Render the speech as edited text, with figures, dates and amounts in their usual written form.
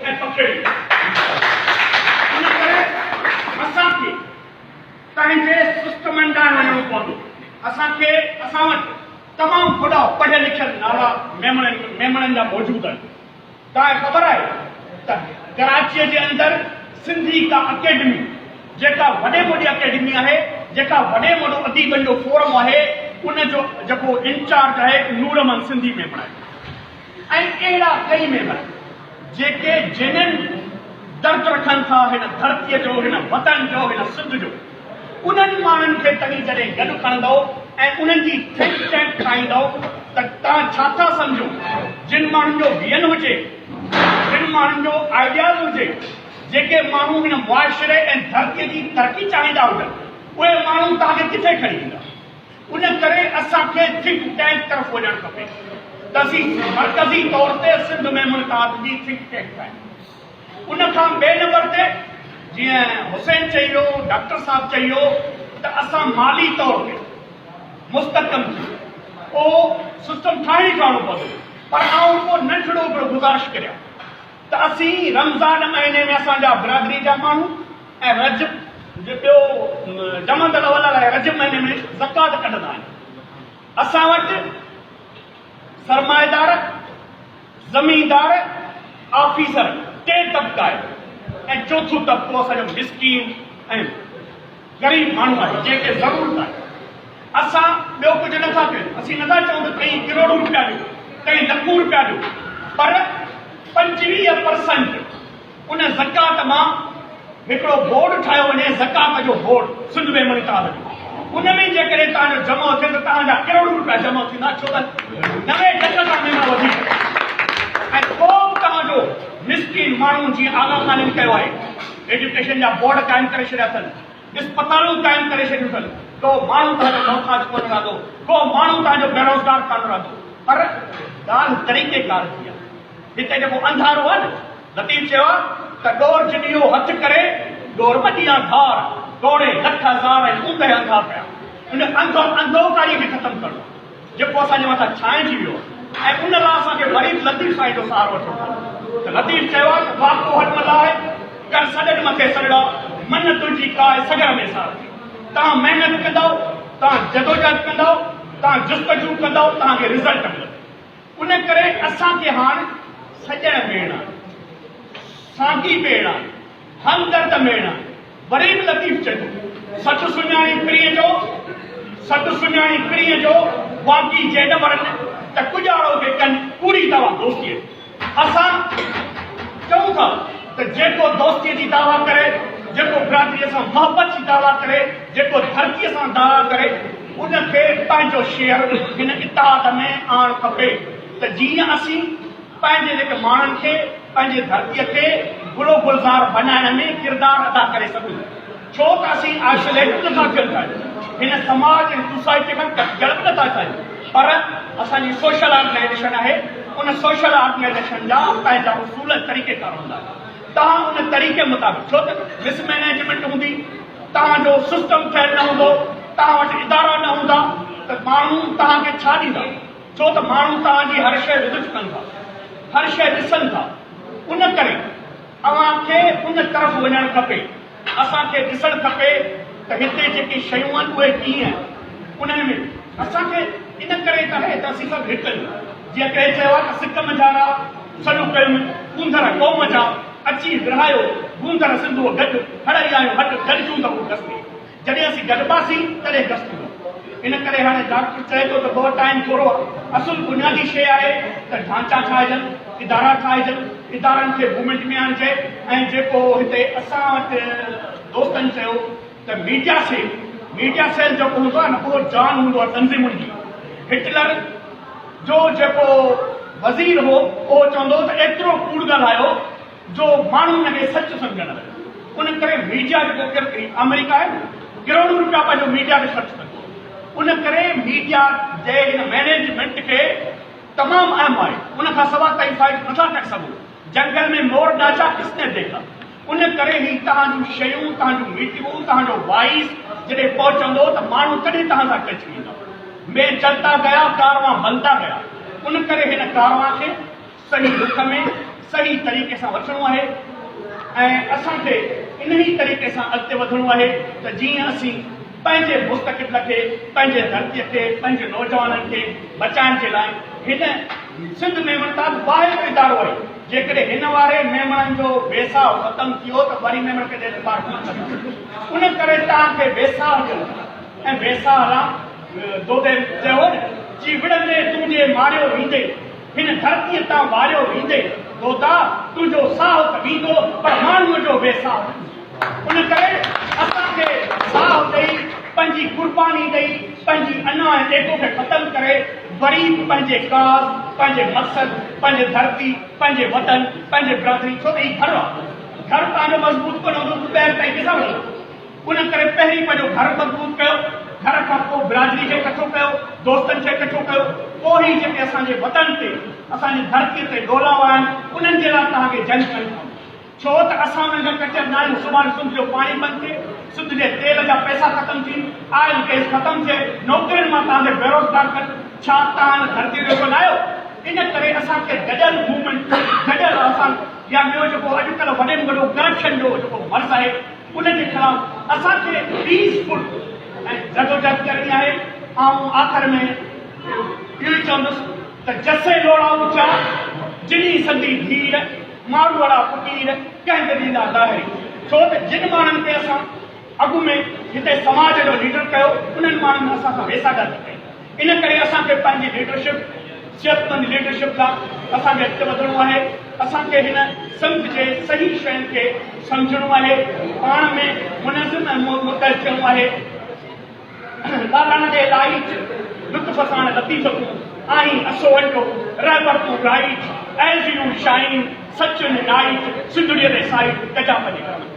ऐं पकड़ी उन करे असांखे पंहिंजे सिस्टमनि ॾांहुं वञिणो पवंदो। असां वटि तमामु वॾा पढ़ियल लिखियल नाला मेमणनि जा मौजूदु आहिनि। तव्हांखे ख़बर आहे त कराचीअ जे अंदरि सिंधी का अकेडमी जेका वॾे में वॾी अकेडमी आहे, जेका वॾे में वॾो अदीबनि जो फोरम आहे, उनजो जेको इंचार्ज आहे नूरमन सिंधी मेमण आहे। ऐं अहिड़ा कई मेमण जेके जिन्हनि दर्द रखनि था हिन धरतीअ जो, हिन वतन जो, हिन सिंध जो, उन्हनि माण्हुनि खे तॾहिं जॾहिं गॾु खणंदव ऐं उन्हनि जी थिंक टैंक ठाहींदव त तव्हां छा था सम्झो, जिन माण्हुनि जो वियन हुजे, जिन माण्हुनि जो आइडियाज़ हुजे, जेके माण्हू हिन मुआशिरे ऐं धरतीअ जी तरक़ी चाहींदा हुजनि, उहे माण्हू तव्हांखे किथे खणी ईंदा। उन करे असांखे थिंक टैंक तरफ़ वञणु खपे त असीं मर्कज़ी तौर ते सिंध में मुल्कात जी थिंक टैंक ठाहियूं। उनखां ॿिए नंबर ते जीअं हुसैन चई वियो, डॉक्टर साहब चई वियो त असां माली तौर ते मुस्तक़म थी उहो सिस्टम ठाहे करणो पवंदो। पर आउं को नंढड़ो हिकिड़ो गुज़ारिश करियां त असीं रमज़ान महीने में असांजा बिरादरी जा माण्हू ऐं रजब ॿियो जमंदल वल लाइ रजब महीने में ज़कात कढंदा आहिनि। असां वटि सरमाएदार, ज़मीनदार, ऑफिसर टे तबिका आहिनि ऐं चोथों तबिको असांजो मिस्कीन ऐं ग़रीब माण्हू आहे जंहिंखे ज़रूरत आहे। असां ॿियो कुझु नथा कयूं। असीं नथा चऊं त कई करोड़ूं रुपया ॾियो, कई लखूं रुपया ॾियो, पर 25% उन ज़कात मां हिकिड़ो बोर्ड ठाहियो वञे, ज़कात जो बोर्ड सिंध में मुल्कात जो। उन में जेकॾहिं तव्हांजो जमा थिए त तव्हांजा करोड़ूं रुपया जमा थींदा। छो त 90% में वधीक ऐं को तव्हांजो मिस्किन माण्हू जीअं आला तालीम कयो आहे, एजुकेशन जा बोर्ड क़ाइमु करे छॾिया अथनि, इस्पतालूं क़ाइमु करे छॾियूं अथनि, को माण्हू तव्हांजो मोहताज कोन रहंदो, को माण्हू तव्हांजो बेरोज़गार कोन रहंदो। पर ॻाल्हि तरीक़ेकार जी आहे। हिते जेको अंधारो आहे न, लतीफ़ चयो आहे त डोर जॾियो हथ करे डोर मटिया धार दौड़े लख हज़ार ऐं ऊंदे अंधा पिया। उन अंधोकारी खे ख़तमु करणो जेको असांजे मथां छांइजी वियो ऐं उन लाइ असांखे वरी लतीफ़ साईं जो सहारो वठिणो पवंदो। त लतीफ़ चयो आहे त वाको हट मलाए कर सॾनि मथे सॾड़ा मन तुंहिंजी काए सगर में सार। तव्हां महिनत कंदव, तव्हां जदोजहद कंदव, तव्हां जुस्तजू कंदव, तव्हांखे रिज़ल्ट मिलंदो। उन करे असांखे हाणे सॼण भेण आहे, साॻी भेण आहे, हमदर्द भेण आहे। वरी बि लतीफ़ चए थो सच सुञाणी पीढ़ीअ जो, सच सुञाणी पीढ़ीअ जो वाकी जे न वरनि त कुॼाड़ो खे कनि पूरी दवा दोस्तीअ। असां चऊं था त जेको दोस्तीअ जी दावा करे, जेको बिरादरीअ सां मोहबत जी दावा करे, जेको धरतीअ सां दावा करे, उनखे पंहिंजो शेयर हिन इतिहाद में आणणु खपे त जीअं असीं पंहिंजे जेके माण्हुनि खे, पंहिंजे धरतीअ खे गुलो गुलज़ार बनाइण में किरदारु अदा करे सघूं। छो त असीं आइसोलेट नथा थियनि चाहियूं, हिन समाज ऐं सोसाइटी में गॾिजण नथा चाहियूं, पर असांजी सोशल ऑर्गनाइज़ेशन आहे। उन सोशल ऑर्गनाइज़ेशन जा पंहिंजा उसूल तरीक़ेकार हूंदा। तव्हां उन तरीक़े मुताबिक़, छो त मिसमैनेजमेंट हूंदी, तव्हांजो सिस्टम ठहियलु न हूंदो, तव्हां वटि इदारा न हूंदा, त माण्हू तव्हांखे छा ॾींदा? छो त माण्हू तव्हांजी हर शइ विज़िट कनि था, हर शइ ॾिसनि था। उन करे अव्हांखे उन तरफ़ वञणु खपे। असांखे ॾिसणु खपे त हिते जेके शयूं आहिनि उहे कीअं आहिनि। उन्हनि में असांखे इन करे त आहे त असीं सभु हिकु आहियूं। जीअं कंहिं चयो आहे त सिक मझारा सॾु कयूं कूंदर क़ौम जा, अची विरहायो गूंदर सिंधुअ गॾु हड़ई आहियूं हटि गॾिजूं त उहो गस्ती। जॾहिं असीं गॾिबासीं तॾहिं गस्तूं। इन करे हाणे डॉक्टर चए थो त बहुत टाइम थोरो असुल बुनियादी शइ आहे त ढांचा ठाहिजनि, इदारा ठाहिजनि, इदारनि खे मूवमेंट में आणिजे। ऐं जेको हिते असां वटि दोस्तनि चयो त मीडिया सेल जेको हूंदो आहे न, उहो जान हूंदो आहे तंज़ीमुनि जी। हिटलर जो जेको वज़ीर हो उहो चवंदो त एतिरो कूड़ ॻाल्हायो जो माण्हू हुनखे सच सम्झण लॻो। उन करे मीडिया जेको अमेरिका आहे न, करोड़ूं रुपया पंहिंजो मीडिया खे ख़र्चु कंदो। उन करे मीडिया जे हिन मैनेजमेंट खे तमामु अहम आहे। उनखां सवाइ ताईं फाइट नथा करे सघूं। जंगल में मोर डाचा किसने देखा। उन करे ही तव्हांजूं शयूं, तव्हांजूं मीटिंगूं, तव्हांजो वॉइस जॾहिं पहुचंदो त माण्हू तॾहिं तव्हां सां टच ईंदा। में चलता गया कारवां बनता गया। उन करे हिन कारवां खे सही रुख में, सही तरीक़े सां वठिणो आहे ऐं असांखे इन्ही तरीक़े सां अॻिते वधणो आहे त जीअं असीं पंहिंजे मुस्तक़बिल खे पंहिंजे धरतीअ खे पंहिंजे नौजवाननि खे बचाइण जे लाइ हिन सिंध मेमण ताल वाहिदो इदारो आहे जेकॾहिं हिन वारे मेमणनि जो बेसाव ख़तमु थियो त वरी मेमण खे पार कोन कंदो उन करे तव्हांखे बेसाव जो ऐं बेसाव आहे दोदे चयो जी विड़ंदे तुंहिंजे मारियो वेंदे हिन धरतीअ तां वारियो वेंदे दोदा तुंहिंजो साहु त वींदो पर माण्हूअ जो बेसाव उन करे असांखे साहु ॾेई पंहिंजी कुर्बानी ॾेई पंहिंजी अना ऐं टेको खे ख़तमु करे वरी पंहिंजे काज़ पंहिंजे मक़सद पंहिंजे धरती पंहिंजे वतन पंहिंजे बिरादरी छो त हीउ घर आहे घर तव्हांजो मज़बूत कोन हूंदो त ॿाहिरि ताईं किथां वञो उन करे पहिरीं पंहिंजो घर मज़बूत कयो घर खां पोइ बिरादरी खे इकठो कयो दोस्तनि खे इकठो कयो पोइ ई जेके असांजे वतन ते असांजी धरतीअ ते ॻोल्हा आहिनि उन्हनि जे लाइ तव्हांखे जंग करिणी पवंदी छो त असां उन्हनि खां कटियल न आहियूं सुभाणे सिंध जो पाणी बंदि थिए सिंध जे तेल जा पैसा ख़तमु थियनि आयल गैस ख़तमु थिए नौकरियुनि मां तव्हांखे बेरोज़गार कनि छा तव्हां धरतीअ जो कोन आहियो इन करे असांखे गॾियल मूवमेंट गॾियल असां या ॿियो जेको अॼुकल्ह वॾे में वॾो करप्शन जो जेको मर्ज़ आहे उनजे ख़िलाफ़ असांखे पीसफुल ऐं जदोजहद करणी आहे ऐं आख़िर में इहो ई चवंदुसि त जसे लोड़ा ऊचा जिनी संदी धीर मारू वारा फ़क़ीर कंहिं दलील ज़ाहिरी छो त जिन माण्हुनि खे असां अॻु में हिते समाज जो लीडर कयो उन्हनि माण्हुनि असां सां वेसागत कई इन करे असांखे पंहिंजी लीडरशिप सिहतमंद लीडरशिप लाइ असांखे अॻिते वधणो आहे असांखे हिन संत जे सही शयुनि खे सम्झणो आहे पाण में मुनज़िम ऐं मुतहद थियणो आहे लालण जे लाइट लुत्फ़ सां लतीफ़ तूं आहीं असो अटो रहबर तूं राइट एज़ यू शाइन सच इन नाइट सिंधुड़ीअ ते साइट गजा पजे